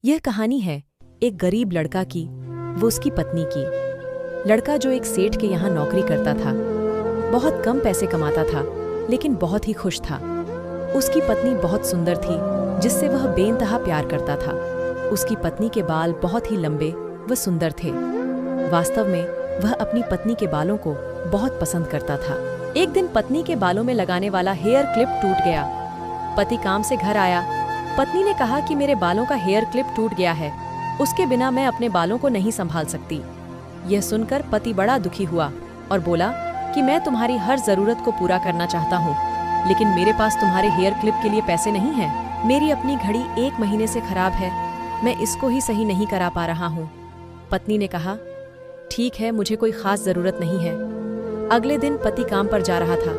यह कहानी है एक गरीब लड़का की, वो उसकी पत्नी की। लड़का जो एक सेठ के यहाँ नौकरी करता था, बहुत कम पैसे कमाता था, लेकिन बहुत ही खुश था। उसकी पत्नी बहुत सुंदर थी, जिससे वह बेइंतहा प्यार करता था। उसकी पत्नी के बाल बहुत ही लंबे व सुंदर थे। वास्तव में वह अपनी पत्नी के बालों को बहुत पसंद करता था। एक दिन पत्नी के बालों में लगाने वाला हेयर क्लिप टूट गया। पति काम से घर आया। पत्नी ने कहा कि मेरे बालों का हेयर क्लिप टूट गया है, उसके बिना मैं अपने बालों को नहीं संभाल सकती। यह सुनकर पति बड़ा दुखी हुआ और बोला कि मैं तुम्हारी हर जरूरत को पूरा करना चाहता हूँ, लेकिन मेरे पास तुम्हारे हेयर क्लिप के लिए पैसे नहीं हैं। मेरी अपनी घड़ी 1 महीने से खराब है, मैं इसको ही सही नहीं करा पा रहा हूँ। पत्नी ने कहा, ठीक है, मुझे कोई खास जरूरत नहीं है। अगले दिन पति काम पर जा रहा था,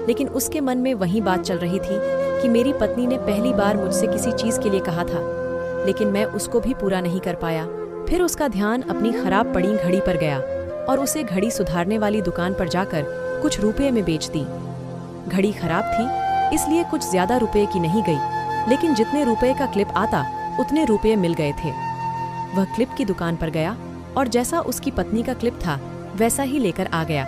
लेकिन उसके मन में वही बात चल रही थी कि मेरी पत्नी ने पहली बार मुझसे किसी चीज के लिए कहा था, लेकिन मैं उसको भी पूरा नहीं कर पाया। फिर उसका ध्यान अपनी खराब पड़ी घड़ी पर गया और उसे घड़ी सुधारने वाली दुकान पर जाकर कुछ रुपए में बेच दी। घड़ी खराब थी, इसलिए कुछ ज्यादा रुपए की नहीं गई, लेकिन जितने रुपए का क्लिप आता उतने रुपए मिल गए थे। वह क्लिप की दुकान पर गया और जैसा उसकी पत्नी का क्लिप था वैसा ही लेकर आ गया।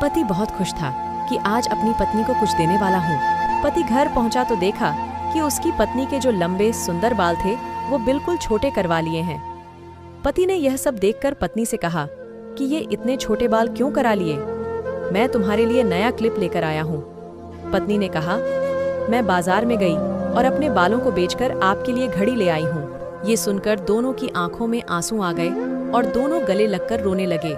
पति बहुत खुश था कि आज अपनी पत्नी को कुछ देने वाला हूँ। पति घर पहुंचा तो देखा कि उसकी पत्नी के जो लंबे सुंदर बाल थे वो बिल्कुल छोटे करवा लिए हैं। पति ने यह सब देखकर पत्नी से कहा कि ये इतने छोटे बाल क्यों करा लिए? मैं तुम्हारे लिए नया क्लिप लेकर आया हूँ। पत्नी ने कहा, मैं बाजार में गई और अपने बालों को बेचकर आपके लिए घड़ी ले आई हूँ। ये सुनकर दोनों की आंखों में आंसू आ गए और दोनों गले लगकर रोने लगे।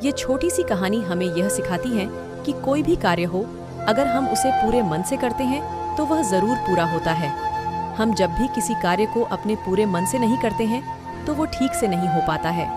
ये छोटी सी कहानी हमें यह सिखाती है कि कोई भी कार्य हो, अगर हम उसे पूरे मन से करते हैं तो वह जरूर पूरा होता है। हम जब भी किसी कार्य को अपने पूरे मन से नहीं करते हैं तो वो ठीक से नहीं हो पाता है।